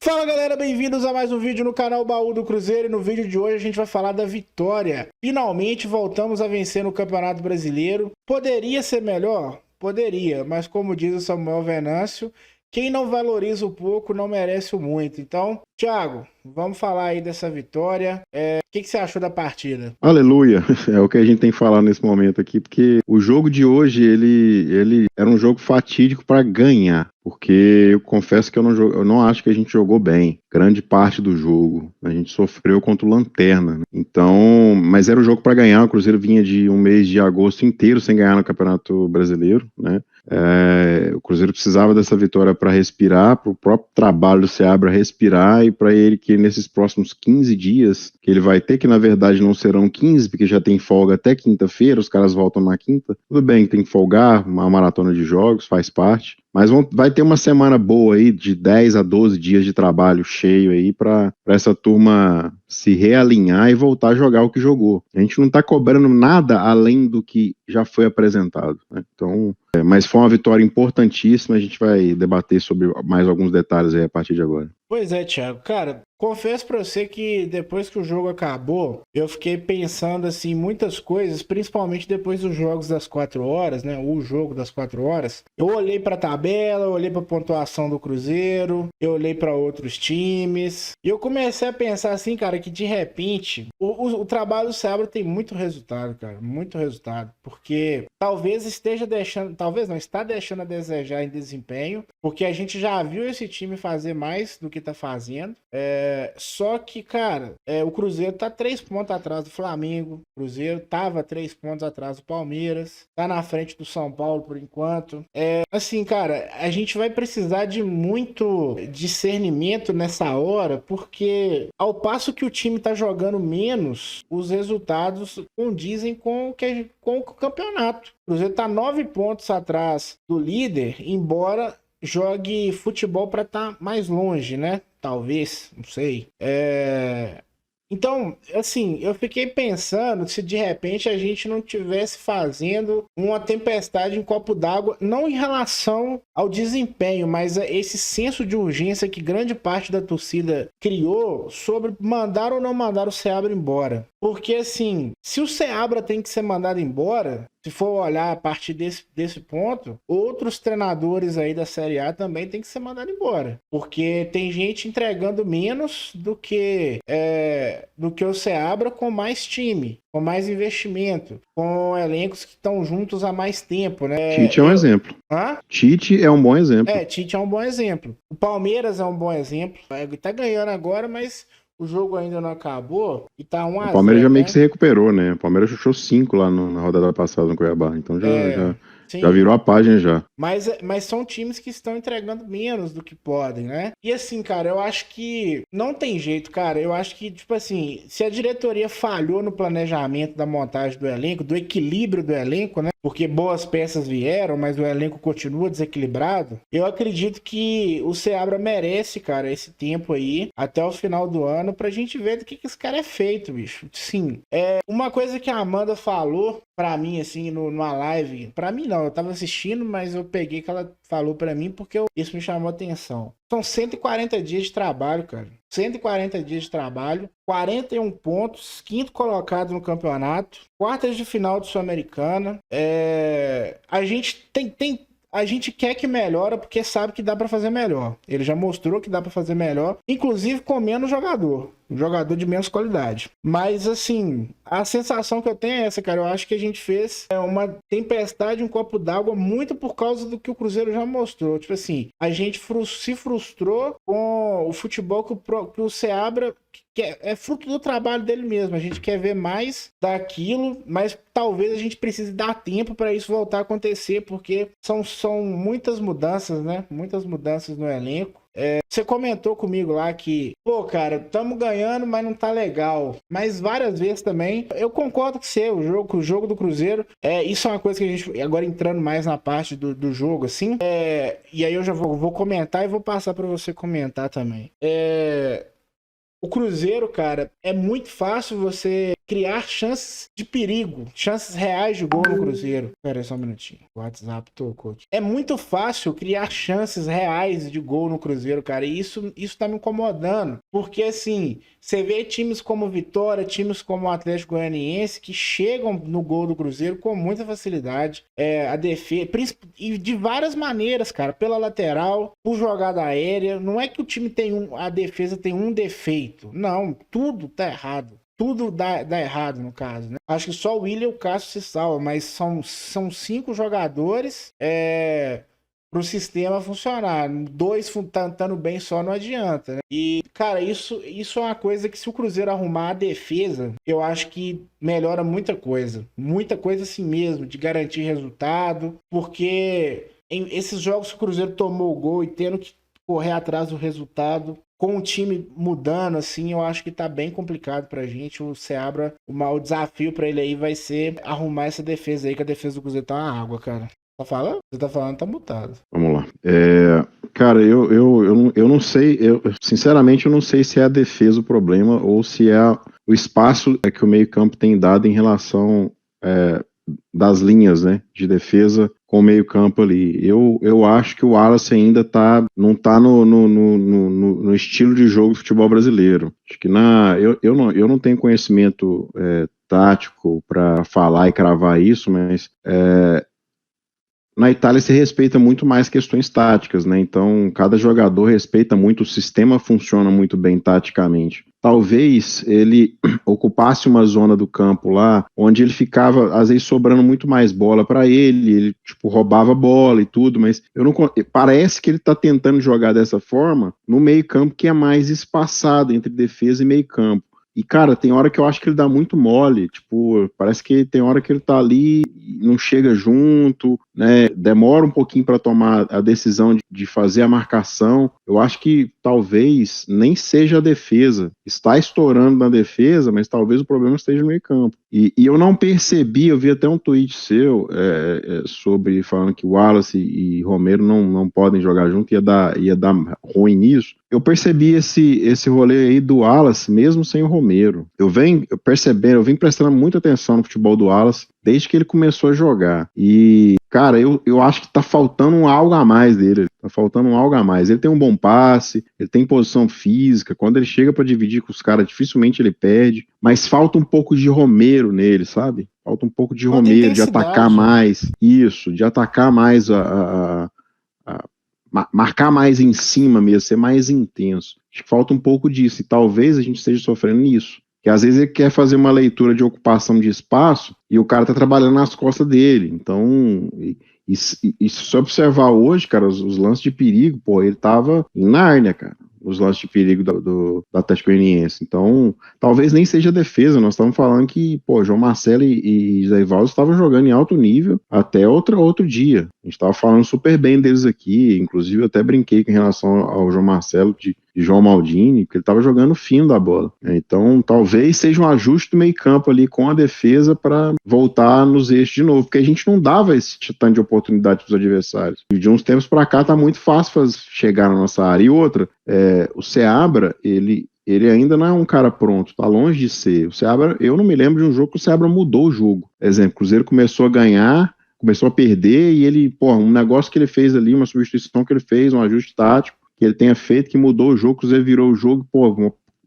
Fala galera, bem-vindos a mais um vídeo no canal Baú do Cruzeiro e no vídeo de hoje a gente vai falar da vitória. Finalmente voltamos a vencer no Campeonato Brasileiro. Poderia ser melhor? Poderia, mas como diz o Samuel Venâncio, quem não valoriza o pouco não merece o muito. Então, Thiago, vamos falar aí dessa vitória. O que você achou da partida? Aleluia, é o que a gente tem que falar nesse momento aqui, porque o jogo de hoje, ele era um jogo fatídico para ganhar, porque eu confesso que eu não acho que a gente jogou bem, grande parte do jogo, a gente sofreu contra o Lanterna, né? Então, mas era o jogo para ganhar, o Cruzeiro vinha de um mês de agosto inteiro sem ganhar no Campeonato Brasileiro, né? O Cruzeiro precisava dessa vitória para respirar, para o próprio trabalho do Seabra respirar e para ele que nesses próximos 15 dias que ele vai ter, que na verdade não serão 15, porque já tem folga até quinta-feira, os caras voltam na quinta. Tudo bem, tem que folgar, uma maratona de jogos, faz parte. Mas vai ter uma semana boa aí, de 10 a 12 dias de trabalho cheio aí, para essa turma se realinhar e voltar a jogar o que jogou. A gente não está cobrando nada além do que já foi apresentado, né? Então, mas foi uma vitória importantíssima, a gente vai debater sobre mais alguns detalhes aí a partir de agora. Pois é, Thiago. Cara, confesso pra você que depois que o jogo acabou, eu fiquei pensando assim muitas coisas, principalmente depois dos jogos das 4 horas, né? O jogo das 4 horas. Eu olhei pra tabela, eu olhei pra pontuação do Cruzeiro, eu olhei pra outros times, e eu comecei a pensar assim, cara, que de repente o trabalho do Seabra tem muito resultado, cara, muito resultado, porque talvez esteja deixando, talvez não, está deixando a desejar em desempenho, porque a gente já viu esse time fazer mais do que tá fazendo. Só que, cara, o Cruzeiro tá 3 pontos atrás do Flamengo. O Cruzeiro tava 3 pontos atrás do Palmeiras. Tá na frente do São Paulo por enquanto. Assim, cara, a gente vai precisar de muito discernimento nessa hora, porque ao passo que o time tá jogando menos, os resultados condizem com o campeonato. O Cruzeiro tá 9 pontos atrás do líder, embora jogue futebol para estar mais longe, né? Talvez, não sei. Então, assim, eu fiquei pensando se de repente a gente não tivesse fazendo uma tempestade em copo d'água, não em relação ao desempenho, mas a esse senso de urgência que grande parte da torcida criou sobre mandar ou não mandar o Seabra embora. Porque, assim, se o Seabra tem que ser mandado embora, se for olhar a partir desse ponto, outros treinadores aí da Série A também tem que ser mandado embora. Porque tem gente entregando menos do que o Seabra com mais time, com mais investimento, com elencos que estão juntos há mais tempo, né? Tite é um exemplo. Hã? Tite é um bom exemplo. Tite é um bom exemplo. O Palmeiras é um bom exemplo. Tá ganhando agora, mas o jogo ainda não acabou e tá 1 a 0, O Palmeiras já meio né? que se recuperou, né? O Palmeiras chutou 5 lá na rodada passada no Cuiabá. Então já Sim. virou a página já. Mas são times que estão entregando menos do que podem, né? E assim, cara, eu acho que não tem jeito, cara. Eu acho que, tipo assim, se a diretoria falhou no planejamento da montagem do elenco, do equilíbrio do elenco, né? Porque boas peças vieram, mas o elenco continua desequilibrado. Eu acredito que o Seabra merece, cara, esse tempo aí, até o final do ano, pra gente ver do que esse cara é feito, bicho. Sim, uma coisa que a Amanda falou pra mim, assim, numa live, pra mim não, eu tava assistindo, mas eu peguei que ela falou pra mim porque isso me chamou a atenção. São 140 dias de trabalho, cara. 140 dias de trabalho, 41 pontos, quinto colocado no campeonato, quartas de final de Sul-Americana. A gente a gente quer que melhora porque sabe que dá pra fazer melhor. Ele já mostrou que dá pra fazer melhor, inclusive com menos jogador. Um jogador de menos qualidade. Mas, assim, a sensação que eu tenho é essa, cara. Eu acho que a gente fez uma tempestade, um copo d'água, muito por causa do que o Cruzeiro já mostrou. Tipo assim, a gente se frustrou com o futebol que o Seabra, que é fruto do trabalho dele mesmo. A gente quer ver mais daquilo, mas talvez a gente precise dar tempo para isso voltar a acontecer, porque são muitas mudanças, né? Muitas mudanças no elenco. Você comentou comigo lá que, pô, cara, estamos ganhando, mas não tá legal. Mas várias vezes também, eu concordo com você, o jogo do Cruzeiro, isso é uma coisa que a gente, agora entrando mais na parte do jogo, assim, e aí eu já vou comentar e vou passar para você comentar também. O Cruzeiro, cara, é muito fácil você criar chances de perigo, chances reais de gol no Cruzeiro. Pera aí só um minutinho. O WhatsApp tocou aqui. É muito fácil criar chances reais de gol no Cruzeiro, cara. E isso tá me incomodando. Porque, assim, você vê times como Vitória, times como o Atlético Goianiense, que chegam no gol do Cruzeiro com muita facilidade. A defesa, e de várias maneiras, cara. Pela lateral, por jogada aérea. Não é que o time a defesa tem um defeito. Não, tudo tá errado. Tudo dá errado, no caso, né? Acho que só o William e o Cássio se salvam, mas são 5 jogadores pro sistema funcionar. 2 estando bem só não adianta, né? E, cara, isso é uma coisa que se o Cruzeiro arrumar a defesa, eu acho que melhora muita coisa. Muita coisa assim mesmo, de garantir resultado, porque em esses jogos que o Cruzeiro tomou o gol e tendo que correr atrás do resultado, com o time mudando, assim, eu acho que tá bem complicado pra gente. O Seabra, o desafio pra ele aí vai ser arrumar essa defesa aí, que a defesa do Cruzeiro tá uma água, cara. Tá falando? Você tá falando, tá mutado. Vamos lá. Cara, eu não sei, sinceramente eu não sei se é a defesa o problema ou se é o espaço que o meio-campo tem dado em relação das linhas, né, de defesa com o meio-campo ali. Eu acho que o Wallace ainda não tá no estilo de jogo do futebol brasileiro. Acho que eu não tenho conhecimento tático para falar e cravar isso, mas na Itália se respeita muito mais questões táticas, né? Então, cada jogador respeita muito, o sistema funciona muito bem taticamente. Talvez ele ocupasse uma zona do campo lá, onde ele ficava, às vezes, sobrando muito mais bola para ele tipo, roubava bola e tudo, mas parece que ele está tentando jogar dessa forma no meio-campo que é mais espaçado entre defesa e meio-campo. E, cara, tem hora que eu acho que ele dá muito mole, tipo, parece que tem hora que ele tá ali e não chega junto, né, demora um pouquinho para tomar a decisão de fazer a marcação. Eu acho que talvez nem seja a defesa, está estourando na defesa, mas talvez o problema esteja no meio campo. E eu não percebi, eu vi até um tweet seu sobre, falando que Wallace e Romero não podem jogar junto, ia dar ruim nisso. Eu percebi esse rolê aí do Wallace, mesmo sem o Romero. Eu vim prestando muita atenção no futebol do Wallace desde que ele começou a jogar. E, cara, eu acho que tá faltando algo a mais dele. Tá faltando algo a mais. Ele tem um bom passe, ele tem posição física. Quando ele chega para dividir com os caras, dificilmente ele perde. Mas falta um pouco de Romero nele, sabe? Falta um pouco de Romero, de atacar mais. Isso, de atacar mais marcar mais em cima mesmo, ser mais intenso. Acho que falta um pouco disso, e talvez a gente esteja sofrendo nisso. Que às vezes ele quer fazer uma leitura de ocupação de espaço e o cara tá trabalhando nas costas dele. Então, e se você observar hoje, cara, os lances de perigo, pô, ele tava em Nárnia, cara. Os lances de perigo do Atlético Goianiense. Então, talvez nem seja defesa. Nós estamos falando que, pô, João Marcelo e Zé Ivaldo estavam jogando em alto nível até outro dia. A gente estava falando super bem deles aqui. Inclusive, eu até brinquei com relação ao João Marcelo de João Maldini, porque ele estava jogando fino da bola. Então, talvez seja um ajuste do meio campo ali com a defesa para voltar nos eixos de novo, porque a gente não dava esse tanto de oportunidade para os adversários. E de uns tempos para cá tá muito fácil chegar na nossa área. E outra, o Seabra, ele ainda não é um cara pronto, tá longe de ser. O Seabra, eu não me lembro de um jogo que o Seabra mudou o jogo. Exemplo, o Cruzeiro começou a ganhar, começou a perder e ele, um negócio que ele fez ali, uma substituição que ele fez, um ajuste tático que ele tenha feito, que mudou o jogo, o Cruzeiro virou o jogo,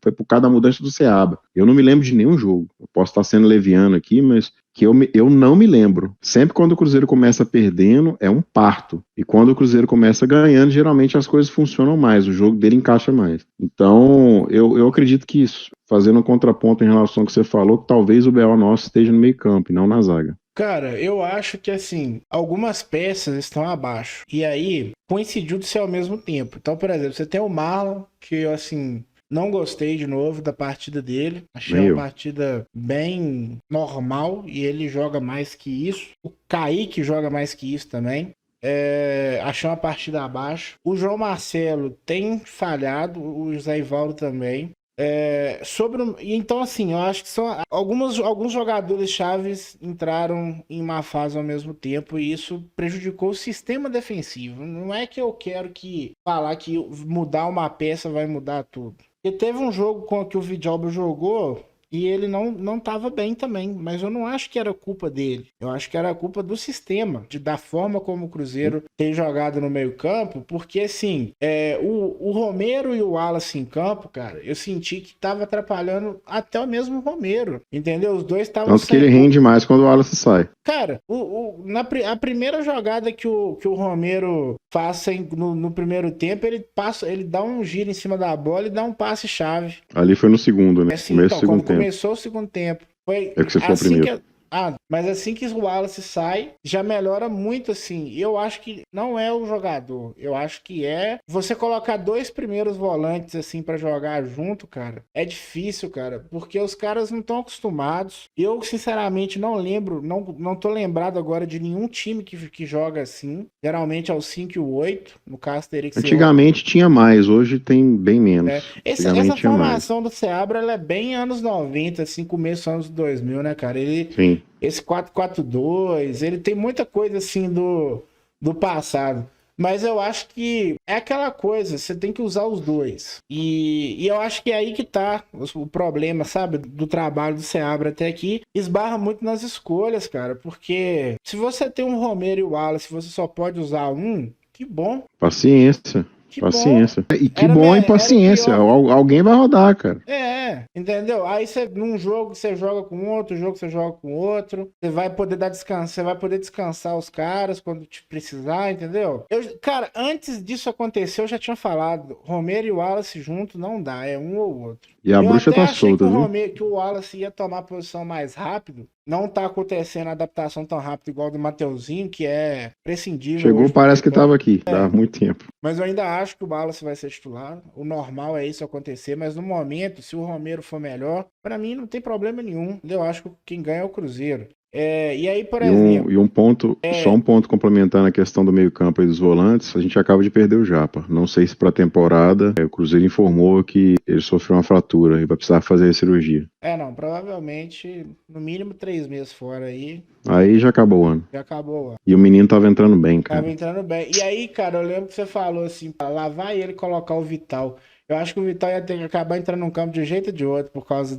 foi por causa da mudança do Seabra. Eu não me lembro de nenhum jogo. Eu posso estar sendo leviano aqui, mas que eu não me lembro. Sempre quando o Cruzeiro começa perdendo, é um parto. E quando o Cruzeiro começa ganhando, geralmente as coisas funcionam mais, o jogo dele encaixa mais. Então, eu acredito que isso, fazendo um contraponto em relação ao que você falou, que talvez o BO nosso esteja no meio campo e não na zaga. Cara, eu acho que, assim, algumas peças estão abaixo. E aí, coincidiu de ser ao mesmo tempo. Então, por exemplo, você tem o Marlon, que eu, assim, não gostei de novo da partida dele. Achei uma partida bem normal e ele joga mais que isso. O Kaique joga mais que isso também. Achei uma partida abaixo. O João Marcelo tem falhado, o Zé Ivaldo também. Então, assim, eu acho que são alguns jogadores chaves entraram em uma fase ao mesmo tempo e isso prejudicou o sistema defensivo. Não é que eu quero falar que mudar uma peça vai mudar tudo. E teve um jogo que o Vidalba jogou e ele não tava bem também, mas eu não acho que era culpa dele. Eu acho que era culpa do sistema, da forma como o Cruzeiro tem jogado no meio-campo, porque assim, o Romero e o Wallace em campo, cara, eu senti que tava atrapalhando até o mesmo Romero, entendeu? Os dois estavam Tanto que ele saindo. rende mais quando o Wallace sai. Cara, a primeira jogada que o Romero faz no primeiro tempo, ele dá um giro em cima da bola e dá um passe-chave. Ali foi no segundo, né? Assim, Começo do então, quando segundo tempo. começou o segundo tempo, foi É que você falou assim primeiro. mas assim que o Wallace sai, já melhora muito, assim. Eu acho que não é o jogador. Eu acho que é você colocar dois primeiros volantes, assim, pra jogar junto, cara. É difícil, cara, porque os caras não estão acostumados. Eu, sinceramente, não lembro, não tô lembrado agora de nenhum time que joga assim. Geralmente é o 5 e o 8. No caso, teria que ser Antigamente tinha mais, hoje tem bem menos. essa Antigamente tinha mais. formação do Seabra, ela é bem anos 90, assim, começo dos anos 2000, né, cara? Sim. Esse 4-4-2, ele tem muita coisa, assim, do passado. Mas eu acho que é aquela coisa, você tem que usar os dois. E eu acho que é aí que tá o problema, sabe? Do trabalho do Seabra até aqui. Esbarra muito nas escolhas, cara. Porque se você tem um Romero e o Wallace, você só pode usar um, que bom. Paciência. Que bom. Paciência. E que bom e Era paciência. pior. Alguém vai rodar, cara. Entendeu? Aí num jogo você joga com outro jogo você joga com outro. Você vai poder dar descanso, você vai poder descansar os caras quando te precisar, entendeu? Cara, antes disso acontecer, eu já tinha falado, Romero e Wallace junto não dá, é um ou outro. E a Eu bruxa até tá achei que solta, viu? que o Wallace ia tomar a posição mais rápido. Não tá acontecendo a adaptação tão rápido igual do Mateuzinho, que é prescindível Chegou, hoje no parece que meio-campo. tava aqui. Dá muito tempo. Mas eu ainda acho que o Wallace vai ser titular. O normal é isso acontecer, mas no momento, se o Romero for melhor, pra mim não tem problema nenhum. Eu acho que quem ganha é o Cruzeiro. E aí, por exemplo, E um ponto, só um ponto complementando a questão do meio-campo e dos volantes, a gente acaba de perder o Japa. Não sei se para a temporada, o Cruzeiro informou que ele sofreu uma fratura e vai precisar fazer a cirurgia. não, provavelmente, no mínimo 3 meses fora aí, Aí já acabou o ano. já acabou o ano. E o menino tava entrando bem, cara. Tava entrando bem. E aí, cara, eu lembro que você falou assim, lá vai ele colocar o Vital. Eu acho que o Vital ia ter que acabar entrando no campo de um jeito ou de outro por causa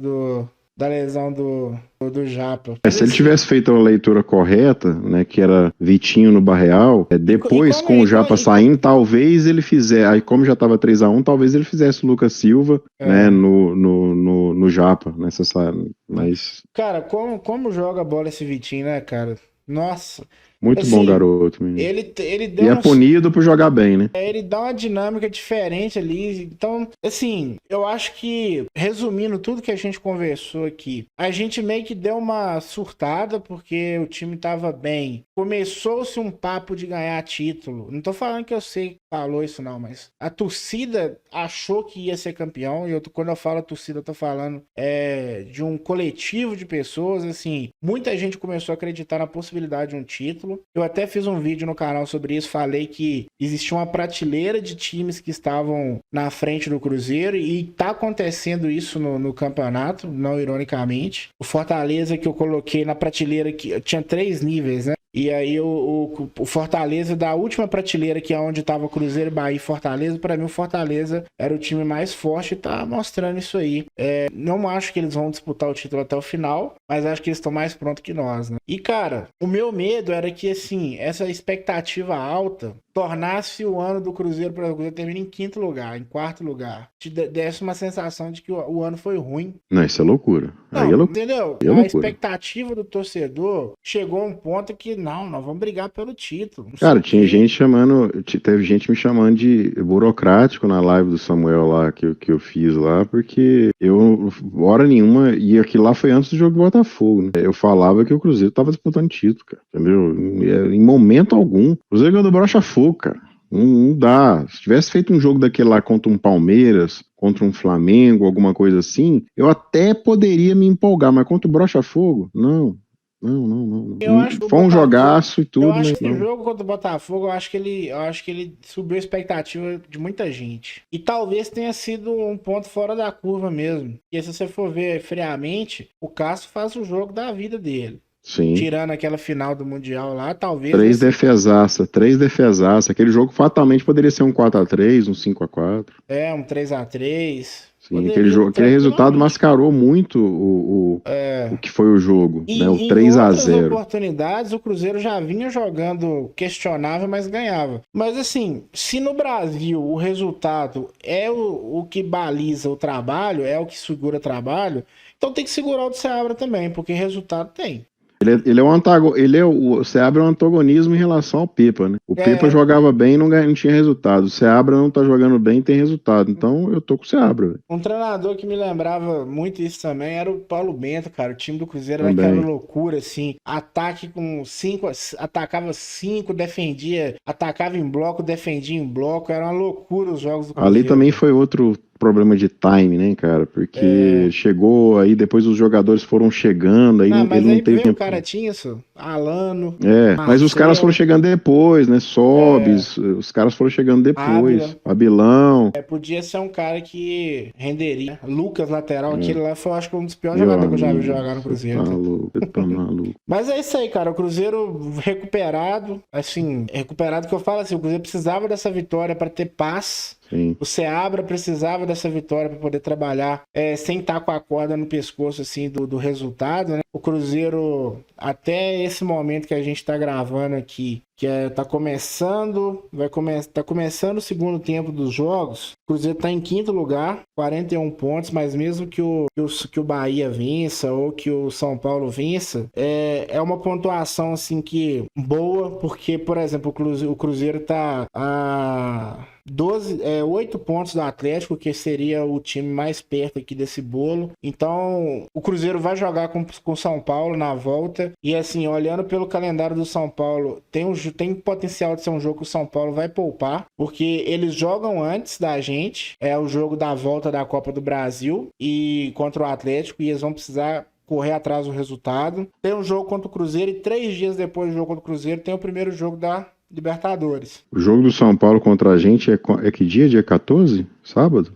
da lesão do Japa. Mas, Se ele assim, tivesse feito a leitura correta, né, que era Vitinho no Barreal, depois com o Japa saindo, talvez ele fizesse, aí como já tava 3-1, talvez ele fizesse o Lucas Silva, né, no Japa, necessário, mas... Cara, como joga a bola esse Vitinho, né, cara? Nossa. Muito Assim, bom garoto, menino. Ele deu E é punido por jogar bem, né? Ele dá uma dinâmica diferente ali. Então, assim, eu acho que, resumindo tudo que a gente conversou aqui, a gente meio que deu uma surtada porque o time tava bem. Começou-se um papo de ganhar título. Não tô falando que eu sei que falou isso não, mas a torcida achou que ia ser campeão. E quando eu falo torcida, eu tô falando de um coletivo de pessoas, assim. Muita gente começou a acreditar na possibilidade de um título. Eu até fiz um vídeo no canal sobre isso, falei que existia uma prateleira de times que estavam na frente do Cruzeiro e tá acontecendo isso no campeonato, não ironicamente. O Fortaleza que eu coloquei na prateleira, que tinha 3 níveis, né? E aí o Fortaleza da última prateleira, que é onde tava Cruzeiro, Bahia e Fortaleza, para mim o Fortaleza era o time mais forte e tá mostrando isso aí. Não acho que eles vão disputar o título até o final, mas acho que eles estão mais prontos que nós, né? E cara, o meu medo era que assim, essa expectativa alta tornasse o ano do Cruzeiro, para o Cruzeiro termina em 5º lugar, em 4º lugar. Te desse uma sensação de que o ano foi ruim. Não, isso é loucura. Não, Aí é loucura. entendeu? Aí é A loucura. expectativa do torcedor chegou a um ponto que nós vamos brigar pelo título. Cara, tinha gente teve gente me chamando de burocrático na live do Samuel lá, que eu fiz lá, porque hora nenhuma, e aquilo lá foi antes do jogo do Botafogo, né? Eu falava que o Cruzeiro tava disputando título, cara, entendeu? Em momento algum. O Cruzeiro ganhou do Botafogo, cara. Não dá. Se tivesse feito um jogo daquele lá contra um Palmeiras, contra um Flamengo, alguma coisa assim, eu até poderia me empolgar, mas contra o Botafogo, não. Eu acho que foi um jogaço e tudo, eu acho mas que o não. jogo contra o Botafogo, eu acho que ele subiu a expectativa de muita gente. E talvez tenha sido um ponto fora da curva mesmo. Porque se você for ver friamente, o Cássio faz o jogo da vida dele. Sim. Tirando aquela final do Mundial lá, talvez... Três defesaça. Aquele jogo fatalmente poderia ser um 4-3, um 5-4. Um 3-3. Sim, aquele Poderia jogo, aquele resultado tranquilamente. mascarou muito o É. que foi o jogo, né? O E em três a outras zero. oportunidades, o Cruzeiro já vinha jogando questionável, mas ganhava. Mas assim, se no Brasil o resultado é o que baliza o trabalho, é o que segura o trabalho, então tem que segurar o do Seabra também, porque resultado tem. Ele é o Seabra é um antagonismo em relação ao Pepa, né? O Pepa É, jogava bem e não tinha resultado. O Seabra não tá jogando bem e tem resultado. Então eu tô com o Seabra, velho. um treinador que me lembrava muito isso também era o Paulo Bento, cara. O time do Cruzeiro era aquela Também. loucura, assim. Ataque com cinco, atacava cinco, defendia, atacava em bloco, defendia em bloco. Era uma loucura os jogos do Ali Cruzeiro, também velho. foi outro problema de time, né, cara? Porque É... chegou aí, depois os jogadores foram chegando, aí Não, ele mas não aí teve veio o tempo. cara tinha isso. Alano, Mas os caras foram Marcel, chegando depois, né? Sobes, os caras foram chegando depois. Ávila. Abilão, Podia ser um cara que renderia. Lucas, lateral, é, aquele lá foi, acho que, um dos piores meu jogadores que eu já vi amigo, jogar no Cruzeiro, tá? você tá maluco. Mas é isso aí, cara. O Cruzeiro recuperado, assim, recuperado que eu falo assim, o Cruzeiro precisava dessa vitória para ter paz. Sim. O Seabra precisava dessa vitória para poder trabalhar sem estar com a corda no pescoço assim do resultado, né? O Cruzeiro até esse momento que a gente está gravando aqui, tá começando, tá começando o segundo tempo dos jogos. O Cruzeiro está em quinto lugar, 41 pontos, mas mesmo que o Bahia vença ou que o São Paulo vença, é uma pontuação assim que boa, porque, por exemplo, o Cruzeiro tá a 8 pontos do Atlético, que seria o time mais perto aqui desse bolo. Então, o Cruzeiro vai jogar com o São Paulo na volta. E assim, olhando pelo calendário do São Paulo, tem potencial de ser um jogo que o São Paulo vai poupar, porque eles jogam antes da gente. É o jogo da volta da Copa do Brasil e contra o Atlético, e eles vão precisar correr atrás do resultado. Tem um jogo contra o Cruzeiro e 3 dias depois do jogo contra o Cruzeiro tem o primeiro jogo da Libertadores. O jogo do São Paulo contra a gente é que dia? Dia 14? Sábado?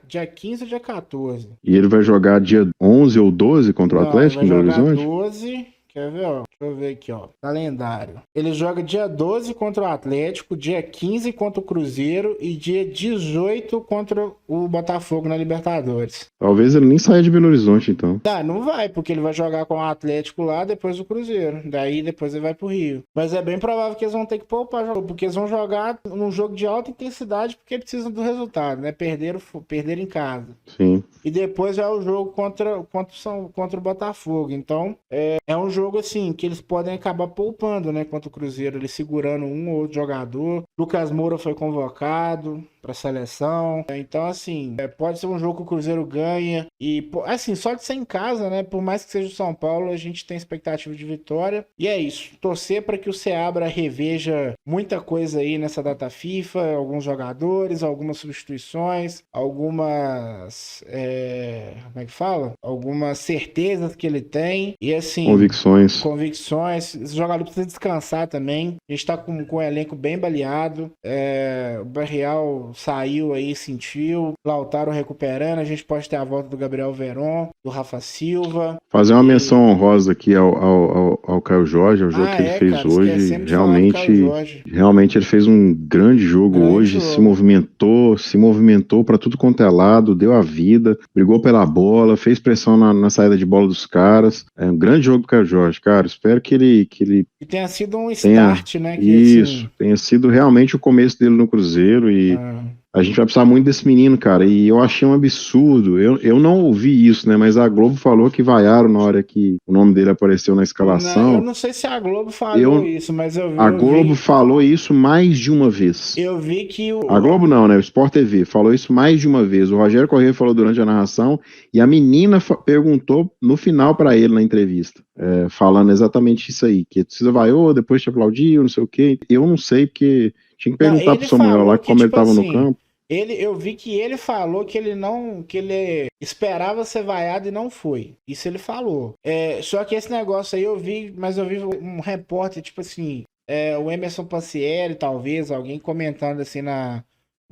Dia 15 ou dia 14? E ele vai jogar dia 11 ou 12 contra o Não, ele Atlético vai em Belo jogar Horizonte? 12. Quer ver, ó? Deixa eu ver aqui, ó. Calendário. Ele joga dia 12 contra o Atlético, dia 15 contra o Cruzeiro e dia 18 contra o Botafogo na Libertadores. Talvez ele nem saia de Belo Horizonte, então. Não vai, porque ele vai jogar com o Atlético lá, depois o Cruzeiro. Daí depois ele vai pro Rio. Mas é bem provável que eles vão ter que poupar, porque eles vão jogar num jogo de alta intensidade, porque precisam do resultado, né? Perderam em casa. Sim. E depois é o jogo contra o Botafogo. Então, é um jogo assim que eles podem acabar poupando, né? Contra o Cruzeiro, ele segurando um ou outro jogador. Lucas Moura foi convocado para a seleção. Então, assim, pode ser um jogo que o Cruzeiro ganha. E, assim, só de ser em casa, né? Por mais que seja o São Paulo, a gente tem expectativa de vitória. E é isso. Torcer para que o Seabra reveja muita coisa aí nessa data FIFA. Alguns jogadores, algumas substituições, algumas. Como é que fala? Algumas certezas que ele tem. E, assim, convicções. Esse jogador precisa descansar também. A gente tá com o elenco bem baleado. O Barreal saiu aí, sentiu. Lautaro recuperando. A gente pode ter a volta do Gabriel Veron, do Rafa Silva. Fazer uma menção honrosa aqui ao Caio Jorge, ao jogo que ele fez Cara, hoje. esquecemos de falar do Caio Jorge. Realmente ele fez um grande jogo hoje, se movimentou para tudo quanto é lado, deu a vida, brigou pela bola, fez pressão na saída de bola dos caras. É um grande jogo do Caio Jorge, cara. Espero que ele E tenha sido um start, né? tenha sido realmente o começo dele no Cruzeiro e a gente vai precisar muito desse menino, cara. E eu achei um absurdo. Eu não ouvi isso, né? Mas a Globo falou que vaiaram na hora que o nome dele apareceu na escalação. Eu não sei se a Globo falou isso, mas a Globo falou isso mais de uma vez. Eu vi que A Globo não, né? O Sport TV falou isso mais de uma vez. O Rogério Corrêa falou durante a narração e a menina perguntou no final para ele na entrevista, falando exatamente isso aí, que precisa vaiou, depois te aplaudiu, não sei o quê. Eu não sei, porque tinha que perguntar pro Samuel lá como ele tava no campo. Eu vi que ele falou que ele esperava ser vaiado e não foi. Isso ele falou. Só que esse negócio aí eu vi um repórter, tipo assim, o Emerson Pancieri, talvez, alguém comentando assim na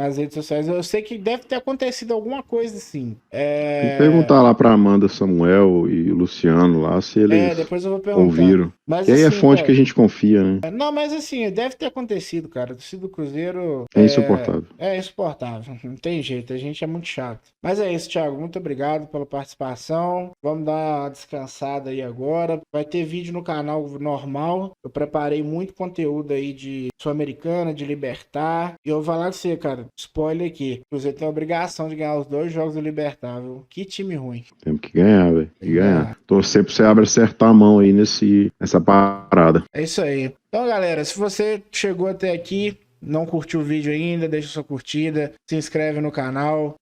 nas redes sociais. Eu sei que deve ter acontecido alguma coisa assim. Tem que perguntar lá pra Amanda, Samuel e Luciano lá se eles Depois eu vou perguntar. ouviram. Mas E aí é assim, fonte cara, que a gente confia, né? não, mas assim, deve ter acontecido, cara. A torcida do Cruzeiro É insuportável. é insuportável. Não tem jeito, a gente é muito chato. Mas é isso, Thiago. Muito obrigado pela participação. Vamos dar uma descansada aí agora. Vai ter vídeo no canal normal. Eu preparei muito conteúdo aí de Sul-Americana, de Libertar. E eu vou falar com você, cara. Spoiler aqui. O Cruzeiro tem a obrigação de ganhar os 2 jogos do Libertar, viu? Que time ruim. Temos que ganhar, velho. Tem que ganhar. ganhar. Torcer pra você acertar a mão aí nessa parada. É isso aí. Então, galera, se você chegou até aqui, não curtiu o vídeo ainda, deixa sua curtida, se inscreve no canal.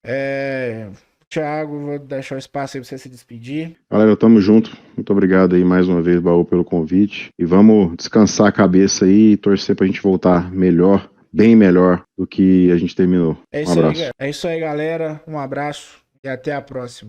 Thiago, vou deixar o espaço aí pra você se despedir. Galera, tamo junto. Muito obrigado aí mais uma vez, Baú, pelo convite. E vamos descansar a cabeça aí e torcer pra gente voltar melhor, bem melhor do que a gente terminou. É Um isso aí, abraço. é isso aí, galera. Um abraço e até a próxima.